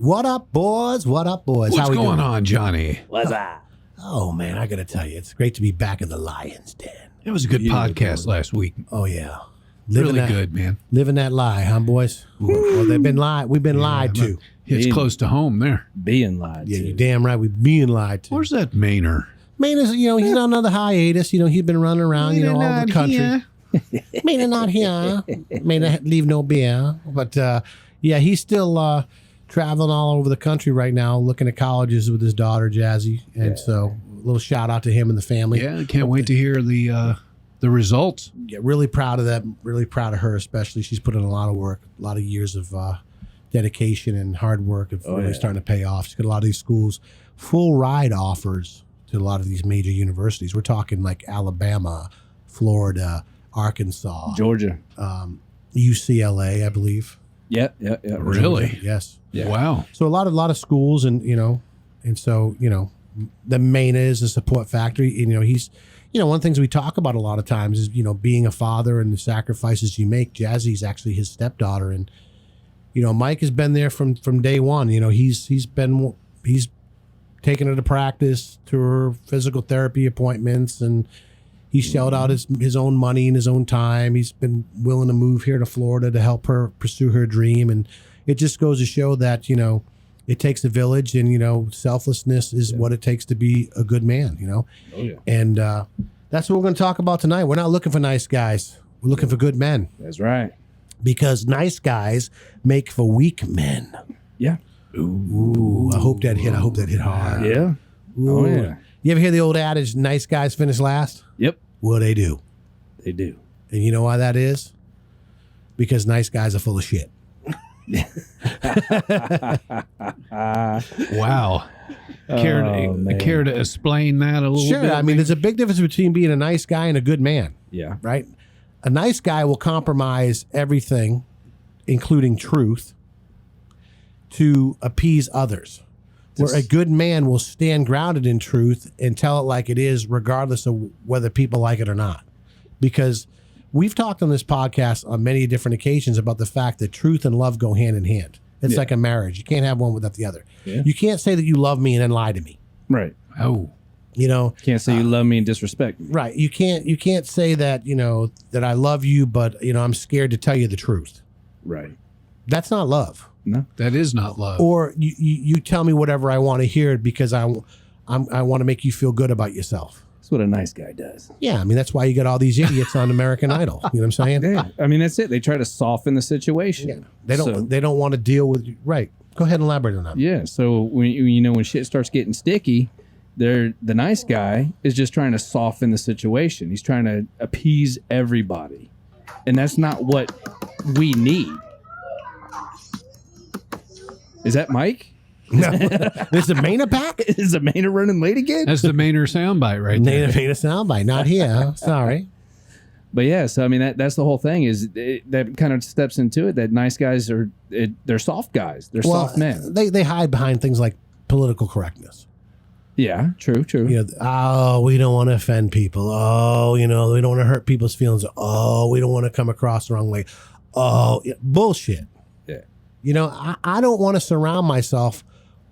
What up, boys? What up, boys? What's going on, Johnny? What's up? Oh, man, I got to tell you, it's great to be back in the lion's den. It was a good podcast last week. Oh, yeah. Really good, man. Living that lie, huh, boys? Well, they've been lied. We've been lied to. It's close to home there. Being lied to. Yeah, you're damn right. We're being lied to. Where's that Mainer? Maynard's, he's on another hiatus. He's been running around, all over the country. Maynard not here. Maynard leave no beer. But, he's still traveling all over the country right now, looking at colleges with his daughter, Jazzy. And so a little shout out to him and the family. Yeah, can't wait to hear the results. Yeah, really proud of that. Really proud of her, especially. She's put in a lot of work, a lot of years of dedication and hard work of really starting to pay off. She's got a lot of these schools, full ride offers to a lot of these major universities. We're talking like Alabama, Florida, Arkansas, Georgia, UCLA, I believe. Yeah. Really? Yes. Yeah. Wow. So a lot of schools, and so the main is the support factor. He's one of the things we talk about a lot of times is being a father and the sacrifices you make. Jazzy's actually his stepdaughter, and Mike has been there from day one. He's taken her to practice, to her physical therapy appointments, and he shelled out his own money and his own time. He's been willing to move here to Florida to help her pursue her dream. And it just goes to show that, it takes a village, and, selflessness is what it takes to be a good man, Oh, yeah. And that's what we're going to talk about tonight. We're not looking for nice guys. We're looking for good men. That's right. Because nice guys make for weak men. Yeah. Ooh, I hope that hit hard. Yeah. Ooh. Oh, yeah. You ever hear the old adage, nice guys finish last? Yep. Well, they do. They do. And you know why that is? Because nice guys are full of shit. Wow. Care to explain that a little bit? Sure. I mean, there's a big difference between being a nice guy and a good man. Yeah. Right? A nice guy will compromise everything, including truth, to appease others. Where a good man will stand grounded in truth and tell it like it is, regardless of whether people like it or not. Because we've talked on this podcast on many different occasions about the fact that truth and love go hand in hand. It's like a marriage. You can't have one without the other. Yeah. You can't say that you love me and then lie to me. Right. Oh. Can't say you love me and disrespect me. Right. You can't say that, that I love you, but, I'm scared to tell you the truth. Right. That's not love. No. That is not love. Or you tell me whatever I want to hear because I want to make you feel good about yourself. That's what a nice guy does. Yeah, I mean, that's why you get all these idiots on American Idol. You know what I'm saying? Yeah. I mean, that's it. They try to soften the situation. Yeah. They don't want to deal with right. Go ahead and elaborate on that. Yeah. So when shit starts getting sticky, the nice guy is just trying to soften the situation. He's trying to appease everybody. And that's not what we need. Is that Mike? No. Is the Maynard pack? Is the Maynard running late again? That's the Mainer soundbite right there. Maynard soundbite. Not here. Sorry. But yeah, so I mean that's the whole thing is that kind of steps into it. That nice guys they're soft guys. They're soft men. They hide behind things like political correctness. Yeah, true. We don't want to offend people. Oh, we don't want to hurt people's feelings. Oh, we don't want to come across the wrong way. Oh, bullshit. Yeah. I don't want to surround myself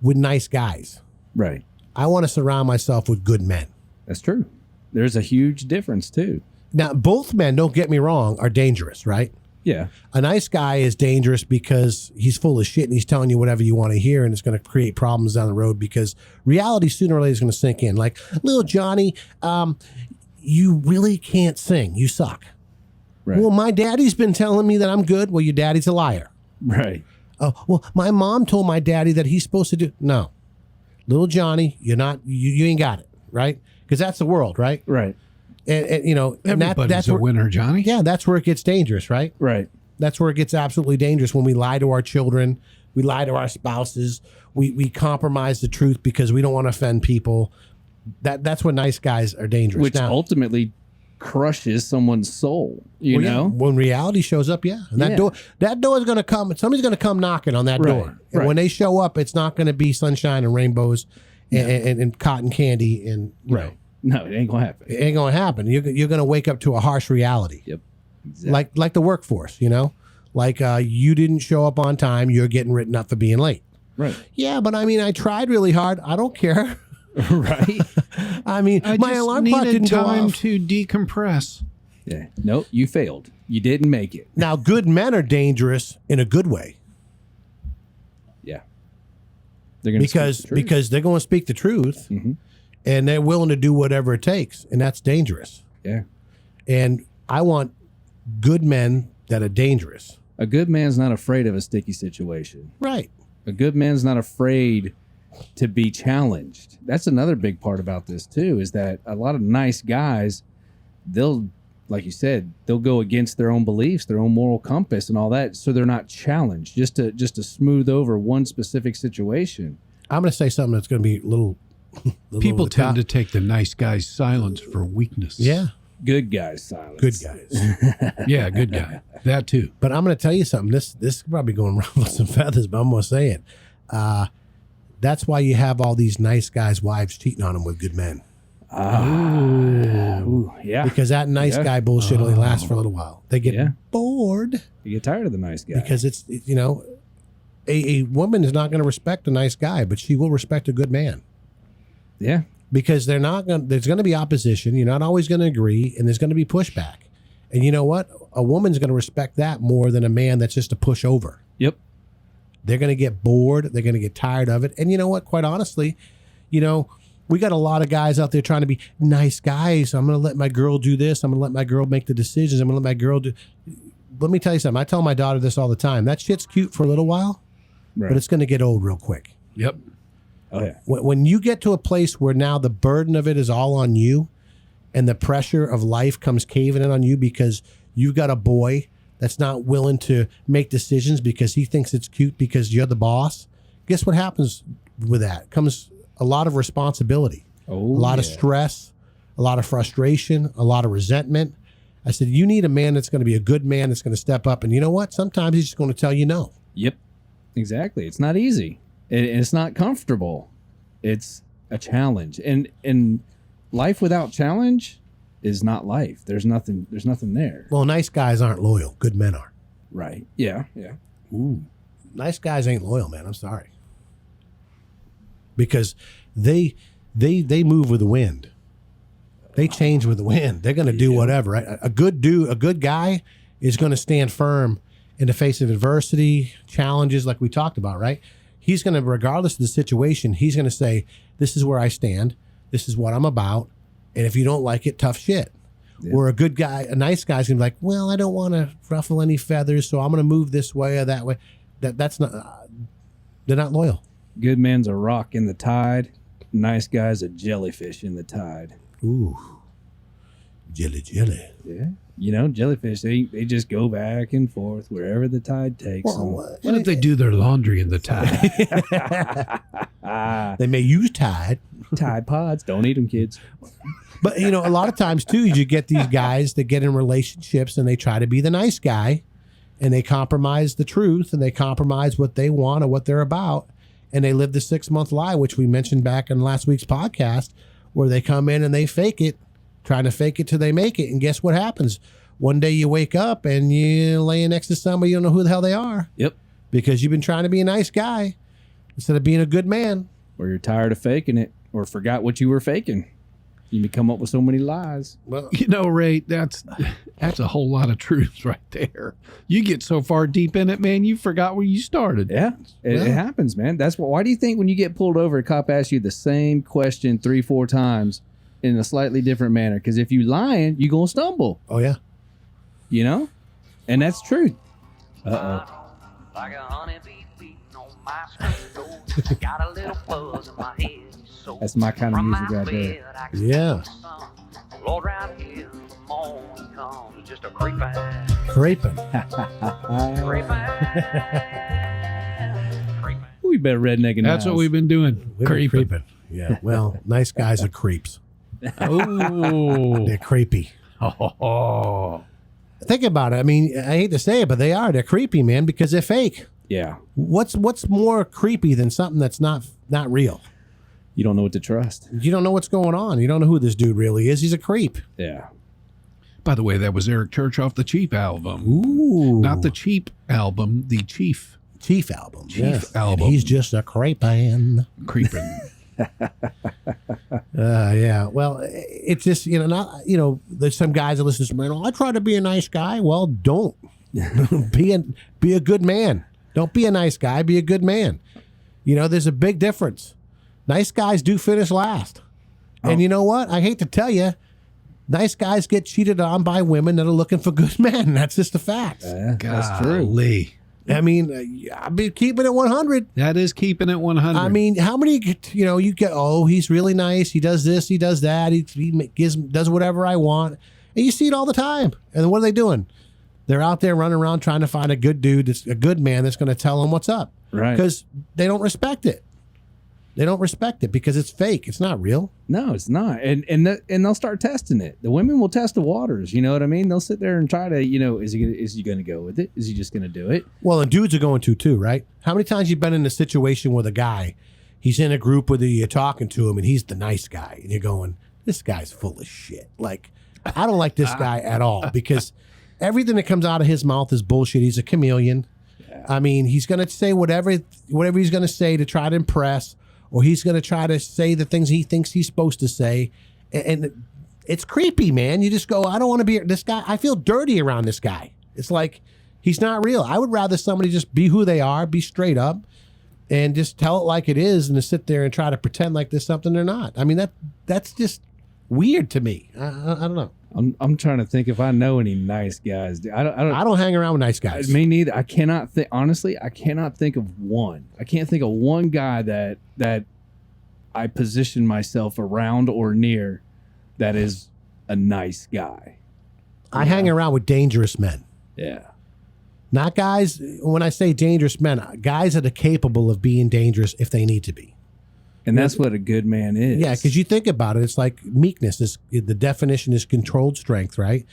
with nice guys. Right. I want to surround myself with good men. That's true. There's a huge difference too. Now, both men, don't get me wrong, are dangerous, right? Yeah. A nice guy is dangerous because he's full of shit and he's telling you whatever you want to hear, and it's going to create problems down the road because reality sooner or later is going to sink in. Like, little Johnny, you really can't sing. You suck. Right. Well, my daddy's been telling me that I'm good. Well, your daddy's a liar. Right. Oh, well, my mom told my daddy that he's supposed to do. No. Little Johnny, you're not, you ain't got it, right? Because that's the world, right? Right. And Everybody's that's a where, winner, Johnny. Yeah, that's where it gets dangerous, right? Right. That's where it gets absolutely dangerous when we lie to our children, we lie to our spouses, we compromise the truth because we don't want to offend people. That's when nice guys are dangerous. Which ultimately crushes someone's soul, you know? When reality shows up, and that door is going to come. Somebody's going to come knocking on that door. And when they show up, it's not going to be sunshine and rainbows and cotton candy and No, it ain't gonna happen. It ain't gonna happen. You're going to wake up to a harsh reality. Yep. Exactly. Like the workforce, like you didn't show up on time, you're getting written up for being late. Right. Yeah, but I mean, I tried really hard. I don't care. Right. I mean, I my just alarm clock needed didn't go time off. to decompress. Yeah. Nope. You failed. You didn't make it. Now, good men are dangerous in a good way Yeah. They're going to because they're going to speak the truth, and they're willing to do whatever it takes, and that's dangerous. Yeah. And I want good men that are dangerous. A good man's not afraid of a sticky situation. Right. A good man's not afraid to be challenged. That's another big part about this too, is that a lot of nice guys, they'll, like you said, they'll go against their own beliefs, their own moral compass and all that, so they're not challenged just to smooth over one specific situation. I'm going to say something that's going to be a little People over the top. tend to take the nice guy's silence for weakness. Yeah. Good guys silence. Good guys. Yeah, good guy. That too. But I'm going to tell you something. This is probably going around with some feathers, but I'm going to say it. That's why you have all these nice guys' wives cheating on them with good men. Ooh, yeah. Because that nice guy bullshit only lasts for a little while. They get bored You get tired of the nice guy. because it's a woman is not going to respect a nice guy, but she will respect a good man. Yeah. Because there's going to be opposition. You're not always going to agree, and there's going to be pushback. And you know what? A woman's going to respect that more than a man that's just a pushover. Yep. They're going to get bored. They're going to get tired of it. And you know what? Quite honestly, we got a lot of guys out there trying to be nice guys. I'm going to let my girl do this. I'm going to let my girl make the decisions. I'm going to let my girl do. Let me tell you something. I tell my daughter this all the time. That shit's cute for a little while, but it's going to get old real quick. Yep. Oh, yeah. When you get to a place where now the burden of it is all on you and the pressure of life comes caving in on you because you've got a boy that's not willing to make decisions because he thinks it's cute because you're the boss, guess what happens with that? Comes a lot of responsibility, a lot of stress, a lot of frustration, a lot of resentment. I said, you need a man that's going to be a good man that's going to step up. And you know what? Sometimes he's just going to tell you no. Yep. Exactly. It's not easy. It's not comfortable. It's a challenge. And life without challenge is not life. There's nothing there. Well, nice guys aren't loyal. Good men are. Right. Yeah. Yeah. Ooh. Nice guys ain't loyal, man. I'm sorry. Because they move with the wind. They change with the wind. They're going to do whatever. Right? A good guy is going to stand firm in the face of adversity, challenges like we talked about, right? He's going to, regardless of the situation, he's going to say, this is where I stand. This is what I'm about. And if you don't like it, tough shit. Yeah. Where a nice guy's going to be like, well, I don't want to ruffle any feathers, so I'm going to move this way or that way. That's not, they're not loyal. Good man's a rock in the tide. Nice guy's a jellyfish in the tide. Ooh. Jelly. Yeah. Jellyfish, they just go back and forth wherever the tide takes them. What if they do their laundry in the tide? They may use Tide. Tide pods. Don't eat them, kids. But, a lot of times, too, you get these guys that get in relationships and they try to be the nice guy and they compromise the truth and they compromise what they want or what they're about. And they live the 6-month lie, which we mentioned back in last week's podcast, where they come in and they fake it, trying to fake it till they make it. And guess what happens? One day you wake up and you're laying next to somebody you don't know who the hell they are. Yep. Because you've been trying to be a nice guy instead of being a good man. Or you're tired of faking it or forgot what you were faking. You come up with so many lies. Well, Ray, that's a whole lot of truth right there. You get so far deep in it, man, you forgot where you started. Yeah, it happens, man. That's why do you think when you get pulled over, a cop asks you the same question 3-4 times in a slightly different manner? Because if you lying, you're going to stumble. Oh, yeah. And that's truth. Like a honeybee beating on my spring door. Got a little buzz in my head. That's my kind of music right there. Yeah. Lord, around here in the morning comes just a creeping. Creeping. We better redneck and That's what we've been doing. Creeping. Yeah. Well, nice guys are creeps. Oh. They're creepy. Oh. Think about it. I mean, I hate to say it, but they are. They're creepy, man, because they're fake. Yeah. What's more creepy than something that's not real? You don't know what to trust. You don't know what's going on. You don't know who this dude really is. He's a creep. Yeah. By the way, that was Eric Church off the Cheap album. Ooh. Not the Cheap album, the Chief Chief album. Chief And album. he's just a creeping. Creeping. Yeah. Well, it's just, there's some guys that listen to this, I try to be a nice guy. Well, don't. be a good man. Don't be a nice guy. Be a good man. There's a big difference. Nice guys do finish last. And you know what? I hate to tell you, nice guys get cheated on by women that are looking for good men. That's just a fact. That's true. Golly. I mean, I've been keeping it 100. That is keeping it 100. I mean, how many, you get, he's really nice. He does this, he does that. He does whatever I want. And you see it all the time. And what are they doing? They're out there running around trying to find a good dude, a good man that's going to tell them what's up. Right. Because they don't respect it. They don't respect it because it's fake. It's not real. No, it's not. And they'll start testing it. The women will test the waters. You know what I mean? They'll sit there and try to, is he going to go with it? Is he just going to do it? Well, and dudes are going to too, right? How many times you've been in a situation with a guy, he's in a group where you're talking to him and he's the nice guy and you're going, this guy's full of shit. Like, I don't like this guy at all because everything that comes out of his mouth is bullshit. He's a chameleon. Yeah. I mean, he's going to say whatever he's going to say to try to impress, or he's going to try to say the things he thinks he's supposed to say. And it's creepy, man. You just go, I don't want to be this guy. I feel dirty around this guy. It's like, he's not real. I would rather somebody just be who they are, be straight up, and just tell it like it is, and to sit there and try to pretend like there's something they're not. I mean, that's just weird to me. I don't know. I'm trying to think if I know any nice guys. I don't hang around with nice guys. Me neither. I cannot think. Honestly, I cannot think of one. I can't think of one guy that I position myself around or near that is a nice guy. I hang around with dangerous men. Yeah. Not guys. When I say dangerous men, guys that are capable of being dangerous if they need to be. And that's what a good man is. Yeah, because you think about it, it's like meekness. The definition is controlled strength, right?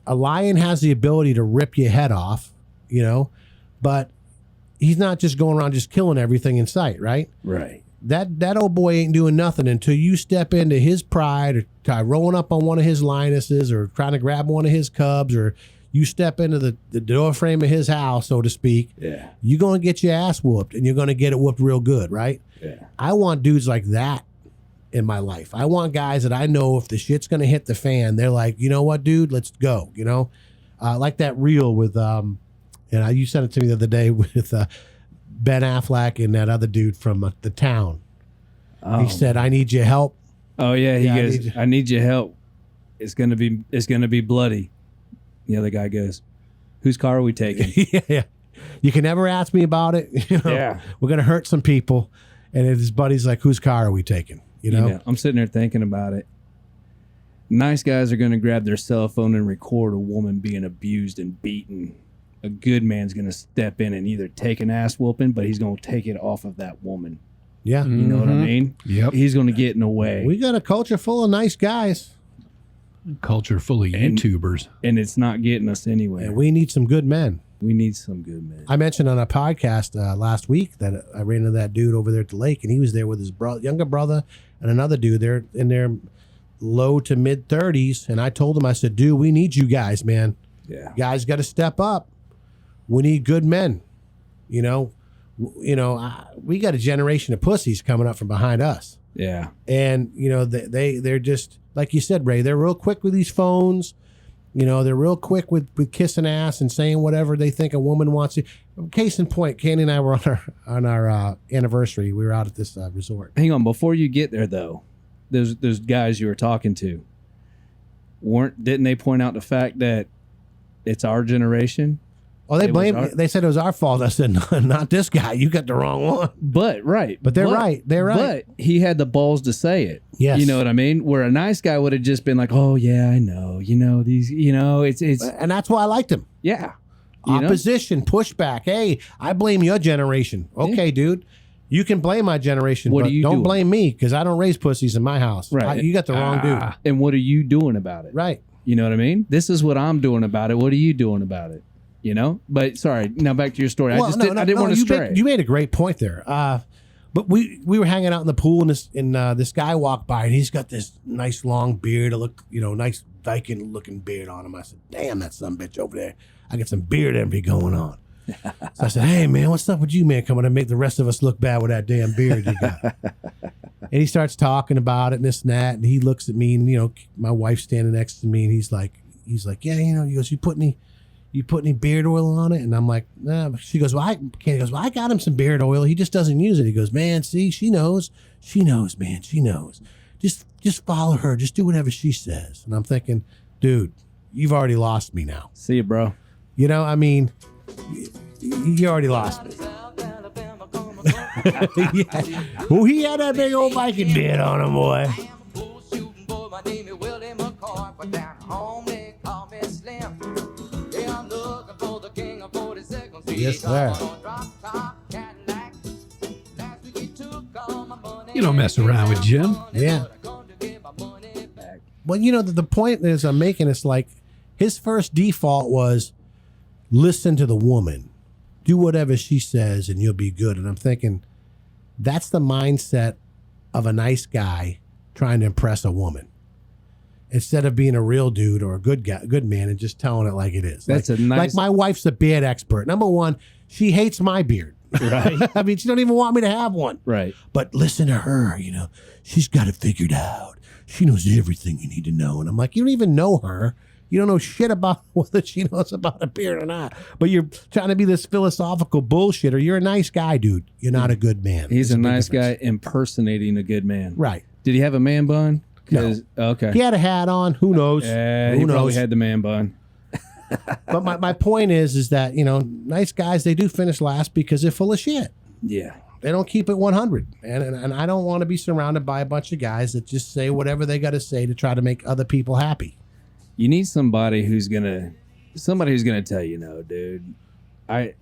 A lion has the ability to rip your head off, but he's not just going around just killing everything in sight, right? Right. That old boy ain't doing nothing until you step into his pride or try rolling up on one of his lionesses or trying to grab one of his cubs, or you step into the door frame of his house, so to speak. Yeah. You're going to get your ass whooped, and you're going to get it whooped real good, right? Yeah. I want dudes like that in my life. I want guys that I know if the shit's going to hit the fan, they're like, you know what, dude, let's go. Like that reel with, you sent it to me the other day with Ben Affleck and that other dude from The Town. Oh. He said, I need your help. Oh yeah. He Yeah, goes, I need your help. It's gonna be bloody. The other guy goes, whose car are we taking? Yeah. You can never ask me about it. Yeah. We're going to hurt some people. And his buddy's like, whose car are we taking? I'm sitting there thinking about it. Nice guys are going to grab their cell phone and record a woman being abused and beaten. A good man's going to step in and either take an ass whooping, but he's going to take it off of that woman. Yeah. You know what I mean? Yep. He's going to get in the way. We got a culture full of nice guys. Culture full of YouTubers. And it's not getting us anywhere. And we need some good men. We need some good men. I mentioned on a podcast last week that I ran into that dude over there at the lake, and he was there with his younger brother and another dude. They're in their low to mid 30s, and I told him, I said, dude, we need you guys, man. Yeah. Guys got to step up. We need good men. We got a generation of pussies coming up from behind us. Yeah. And, they're just, like you said, Ray, they're real quick with these phones. They're real quick with kissing ass and saying whatever they think a woman wants to. Case in point, Candy and I were on our anniversary. We were out at this resort. Hang on, before you get there though, those guys you were talking to, didn't they point out the fact that it's our generation? Oh, they said it was our fault. I said, no, not this guy. You got the wrong one. But right. But they're right. They're right. But he had the balls to say it. Yes. You know what I mean? Where a nice guy would have just been like, oh yeah, I know. It's and that's why I liked him. yeah. Opposition, pushback. Hey, I blame your generation. Okay, dude. You can blame my generation, What but are you don't doing? blame me because I don't raise pussies in my house. Right. You got the wrong dude. And what are you doing about it? Right. You know what I mean? This is what I'm doing about it. What are you doing about it? But sorry. Now back to your story. I didn't want to stray. You made a great point there. But we were hanging out in the pool, and this guy walked by, and he's got this nice long beard, nice Viking looking beard on him. I said, "Damn, that son of a bitch over there! I got some beard envy going on." So I said, hey, man, what's up with you, man? Coming to make the rest of us look bad with that damn beard you got. And he starts talking about it and this and that. And he looks at me and, you know, my wife's standing next to me and he's like, yeah, you know, he goes, you put any beard oil on it? And I'm like, nah. She goes, he goes, well, I got him some beard oil. He just doesn't use it. He goes, man, see, she knows, man. She knows. Just follow her. Just do whatever she says. And I'm thinking, dude, you've already lost me now. See you, bro. You know, I mean, you already lost me. Yeah. Well, he had that big old Viking beard on him, boy. Yes, sir. You don't mess around with Jim. Yeah. Well, you know, the point is I'm making is like his first default was listen to the woman. Do whatever she says and you'll be good. And I'm thinking that's the mindset of a nice guy trying to impress a woman. Instead of being a real dude or a good guy, good man, and just telling it like it is. That's like, a nice. Like my wife's a beard expert. Number one, she hates my beard. Right. I mean, she don't even want me to have one. Right. But listen to her, you know, she's got it figured out. She knows everything you need to know. And I'm like, you don't even know her. You don't know shit about whether she knows about a beard or not. But you're trying to be this philosophical bullshitter. You're a nice guy, dude. You're not a good man. He's There's a nice big guy difference. impersonating a good man. Right. Did he have a man bun? No. Okay. He had a hat on. Who knows? He Who knows? probably had the man bun. But my point is that, you know, nice guys, they do finish last because they're full of shit. Yeah. They don't keep it 100. And I don't want to be surrounded by a bunch of guys that just say whatever they got to say to try to make other people happy. You need somebody who's gonna tell you no, dude. I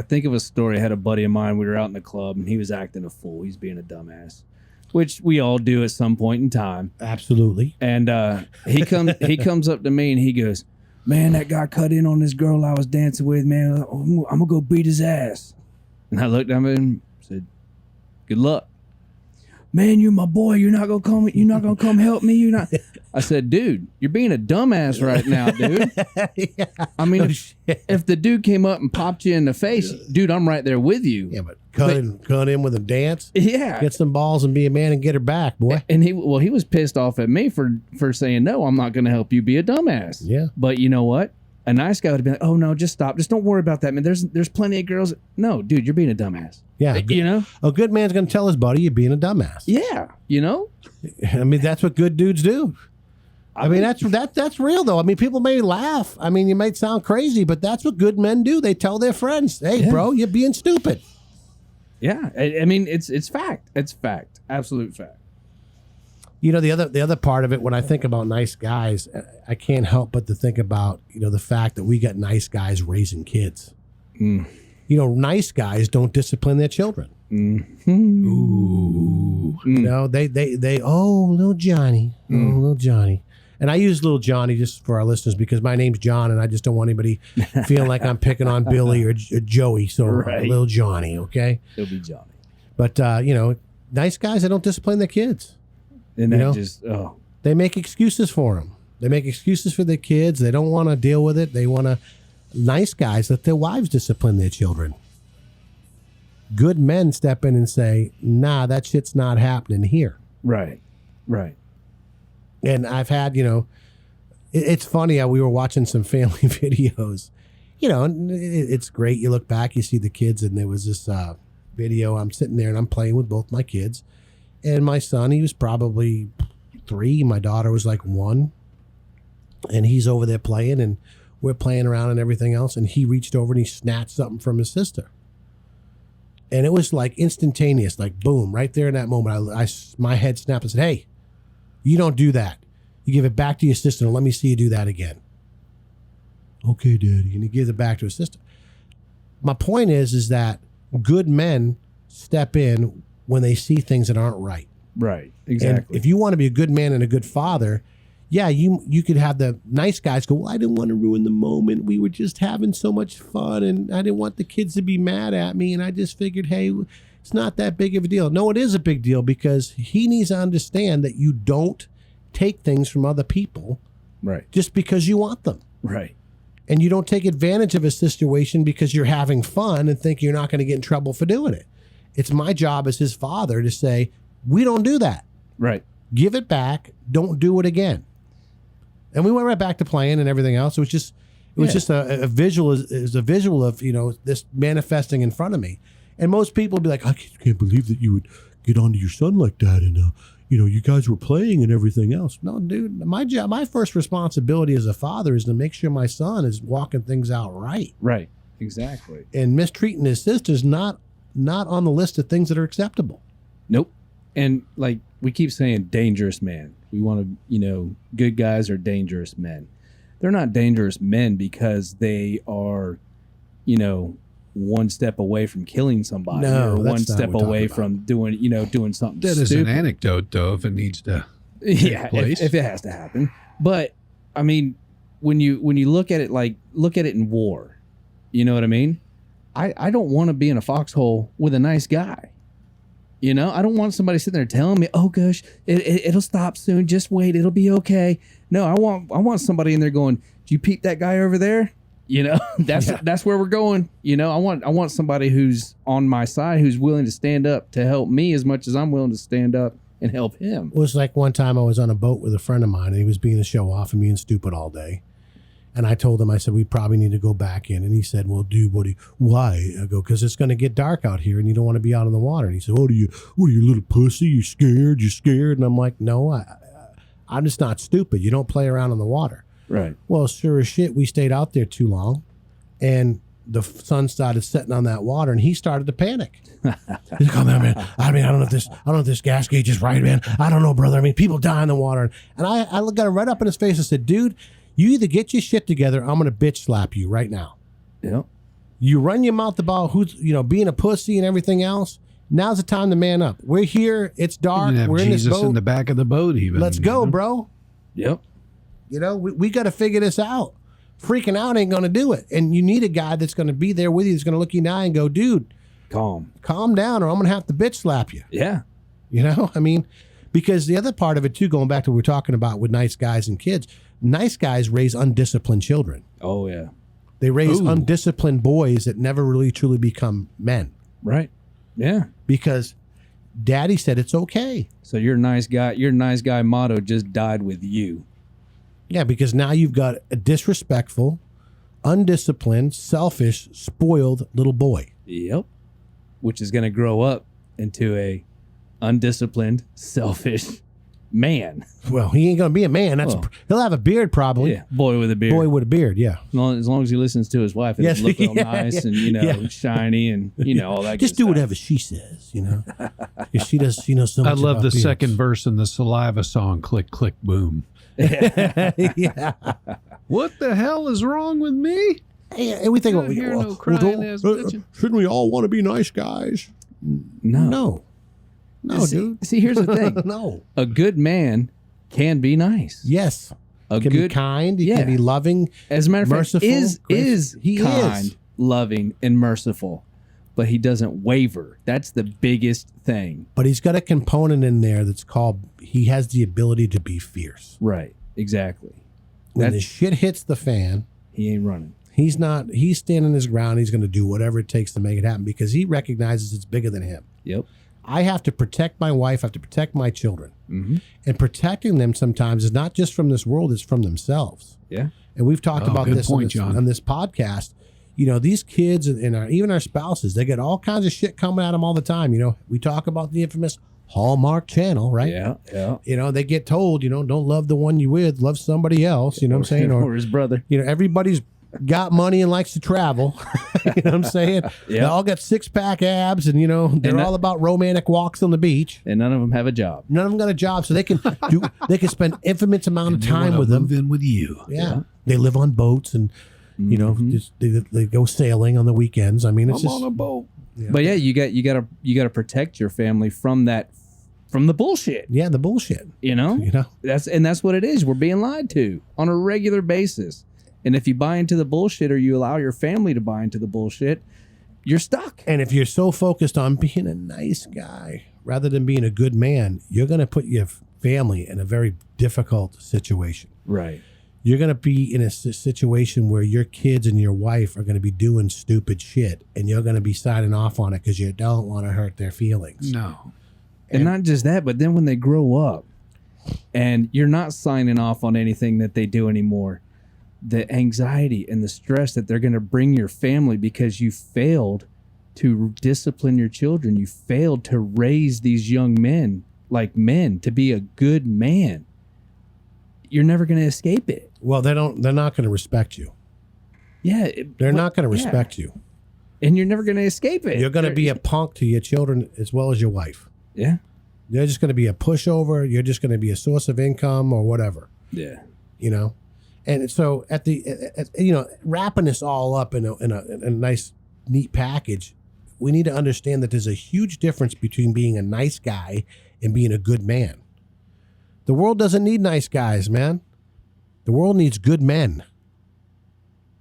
think of a story. I had a buddy of mine. We were out in the club and he was acting a fool. He's being a dumbass, which we all do at some point in time. Absolutely. And he comes up to me and he goes, "Man, that guy cut in on this girl I was dancing with. Man, I'm gonna go beat his ass." And I looked at him and said, "Good luck." "Man, you're my boy. You're not gonna come help me. You're not." I said, "Dude, you're being a dumbass right now, dude." Yeah. I mean, No shit. if the dude came up and popped you in the face, dude, I'm right there with you. Yeah, but cut in with a dance. Yeah. Get some balls and be a man and get her back, boy. And he was pissed off at me for saying, "No, I'm not going to help you be a dumbass." Yeah. But you know what? A nice guy would have been like, "Oh no, just stop. Just don't worry about that, man. There's plenty of girls." No, dude, you're being a dumbass. Yeah. You know? A good man's going to tell his buddy you're being a dumbass. Yeah. You know? I mean, that's what good dudes do. I mean, that's real, though. I mean, people may laugh. I mean, you might sound crazy, but that's what good men do. They tell their friends, hey, bro, you're being stupid. Yeah. I mean, it's fact. It's fact. Absolute fact. You know, the other part of it, when I think about nice guys, I can't help but to think about, you know, the fact that we got nice guys raising kids. Mm. You know, nice guys don't discipline their children. Mm-hmm. Ooh. You know, they little Johnny. Oh, little Johnny. And I use little Johnny just for our listeners because my name's John and I just don't want anybody feeling like I'm picking on Billy or Joey. So Right. little Johnny, okay? It'll be Johnny. But, you know, nice guys, they don't discipline their kids. And You that know? just, oh. They make excuses for them. They make excuses for their kids. They don't want to deal with it. They want to, nice guys, let their wives discipline their children. Good men step in and say, nah, that shit's not happening here. Right. Right. And I've had, you know, it's funny how we were watching some family videos, you know, and it's great. You look back, you see the kids, and there was this video. I'm sitting there and I'm playing with both my kids. And my son, he was probably 3. My daughter was like 1. And he's over there playing, and we're playing around and everything else. And he reached over and he snatched something from his sister. And it was like instantaneous, like boom, right there in that moment. My head snapped and said, hey, you don't do that. You give it back to your sister and let me see you do that again. Okay, Daddy. And he gives it back to his sister. My point is that good men step in when they see things that aren't right. Right. Exactly. And if you want to be a good man and a good father, yeah, you could have the nice guys go, well, I didn't want to ruin the moment. We were just having so much fun and I didn't want the kids to be mad at me. And I just figured, hey, it's not that big of a deal. No, it is a big deal because he needs to understand that you don't take things from other people Right. just because you want them. Right. And you don't take advantage of a situation because you're having fun and think you're not going to get in trouble for doing it. It's my job as his father to say, we don't do that. Right. Give it back. Don't do it again. And we went right back to playing and everything else. It was just a visual. It was a visual of, this manifesting in front of me. And most people would be like, I can't believe that you would get onto your son like that. And, you guys were playing and everything else. No, dude, my first responsibility as a father is to make sure my son is walking things out right. Right. Exactly. And mistreating his sister's not on the list of things that are acceptable. Nope. And like we keep saying, dangerous man. We want to, good guys are dangerous men. They're not dangerous men because they are, one step away from killing somebody, or one step away from doing something That stupid. is an anecdote, though, if it needs to Yeah, take place. if it has to happen. But I mean, when you look at it in war, you know what I mean? I don't want to be in a foxhole with a nice guy. I don't want somebody sitting there telling me, "Oh gosh, it'll stop soon. Just wait, it'll be okay." No, I want somebody in there going, "Did you peep that guy over there?" That's where we're going. I want somebody who's on my side, who's willing to stand up to help me as much as I'm willing to stand up and help him. It was like one time I was on a boat with a friend of mine, and he was being a show off and being stupid all day. And I told him, I said, we probably need to go back in. And he said, well, dude, why? I go, because it's going to get dark out here and you don't want to be out in the water. And he said, what are you, little pussy? You scared? You scared? And I'm like, no, I'm just not stupid. You don't play around in the water. Right. Well, sure as shit, we stayed out there too long. And the sun started setting on that water and he started to panic. He's like, oh, man, I don't know if this gas gauge is right, man. I don't know, brother. I mean, people die in the water. And I got it right up in his face and said, dude, you either get your shit together, I'm going to bitch slap you right now. Yeah. You run your mouth about who's, being a pussy and everything else. Now's the time to man up. We're here. It's dark. We're in this boat. In the back of the boat even. Let's go, bro. Yep. We got to figure this out. Freaking out ain't going to do it. And you need a guy that's going to be there with you, that's going to look you in the eye and go, dude, calm down or I'm going to have to bitch slap you. Yeah. I mean, because the other part of it too, going back to what we're talking about with nice guys and kids, nice guys raise undisciplined children. Oh, yeah. They raise undisciplined boys that never really truly become men. Right. Yeah. Because daddy said it's okay. So your nice guy motto just died with you. Yeah, because now you've got a disrespectful, undisciplined, selfish, spoiled little boy. Yep. Which is going to grow up into a undisciplined, selfish man. Well, he ain't going to be a man. He'll have a beard probably. Yeah, boy with a beard. Boy with a beard, yeah. As long as he listens to his wife, it'll look real nice and, shiny and, all that Just do whatever she says, Because she does, so much I love about the beards. second verse in the Saliva song, Click, Click, Boom. Yeah. What the hell is wrong with me? And we think, shouldn't we all want to be nice guys? No, dude. See, here's the thing. No. A good man can be nice. Yes. A Can good be kind. He can be loving. As a matter of fact, merciful, he is kind, loving, and merciful, but he doesn't waver. That's the biggest thing. But he's got a component in there that's called, he has the ability to be fierce. Right. Exactly. When the shit hits the fan, he ain't running. He's standing his ground. He's going to do whatever it takes to make it happen because he recognizes it's bigger than him. Yep. I have to protect my wife. I have to protect my children. Mm-hmm. And protecting them sometimes is not just from this world, it's from themselves. Yeah. And we've talked about this on this podcast. These kids and even our spouses, they get all kinds of shit coming at them all the time. We talk about the infamous Hallmark Channel, right? Yeah, yeah. They get told, don't love the one you with, love somebody else, you know what I'm saying? Or his brother. Everybody's got money and likes to travel. You know what I'm saying? Yeah. They all got six-pack abs and, they're all about romantic walks on the beach. And none of them have a job. None of them got a job, so they can spend infinite amount of time with them. Move in with you. Yeah. They live on boats and, they go sailing on the weekends. I mean, it's just on a boat. Yeah. But yeah, you got to protect your family from the bullshit. Yeah, the bullshit. That's what it is. We're being lied to on a regular basis. And if you buy into the bullshit or you allow your family to buy into the bullshit, you're stuck. And if you're so focused on being a nice guy rather than being a good man, you're going to put your family in a very difficult situation. Right. you're going to be in a situation where your kids and your wife are going to be doing stupid shit, and you're going to be signing off on it because you don't want to hurt their feelings. No. And not just that, but then when they grow up and you're not signing off on anything that they do anymore, the anxiety and the stress that they're going to bring your family because you failed to discipline your children. You failed to raise these young men like men, to be a good man. You're never going to escape it. Well, they're not going to respect you. Yeah. They're not going to respect you. And you're never going to escape it. You're going to be a punk to your children as well as your wife. Yeah. They're just going to be a pushover. You're just going to be a source of income or whatever. Yeah. You know? And so wrapping this all up in a nice, neat package, we need to understand that there's a huge difference between being a nice guy and being a good man. The world doesn't need nice guys, man. The world needs good men.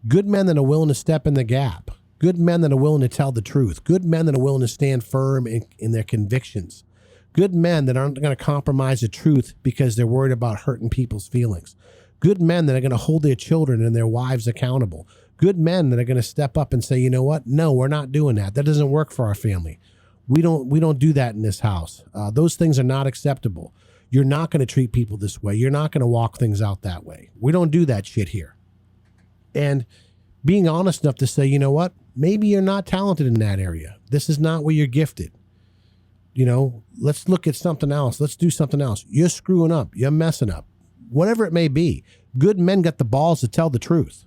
Good men that are willing to step in the gap. Good men that are willing to tell the truth. Good men that are willing to stand firm in their convictions. Good men that aren't going to compromise the truth because they're worried about hurting people's feelings. Good men that are going to hold their children and their wives accountable. Good men that are going to step up and say, you know what? No, we're not doing that. That doesn't work for our family. We don't do that in this house. Those things are not acceptable. You're not going to treat people this way. You're not going to walk things out that way. We don't do that shit here. And being honest enough to say, you know what? Maybe you're not talented in that area. This is not where you're gifted. You know, let's look at something else. Let's do something else. You're screwing up. You're messing up. Whatever it may be. Good men got the balls to tell the truth.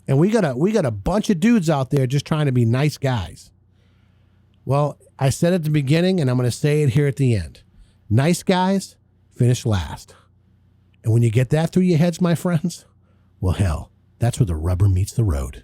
And we got a bunch of dudes out there just trying to be nice guys. Well, I said at the beginning, and I'm going to say it here at the end. Nice guys finish last. And when you get that through your heads, my friends, well, hell, that's where the rubber meets the road.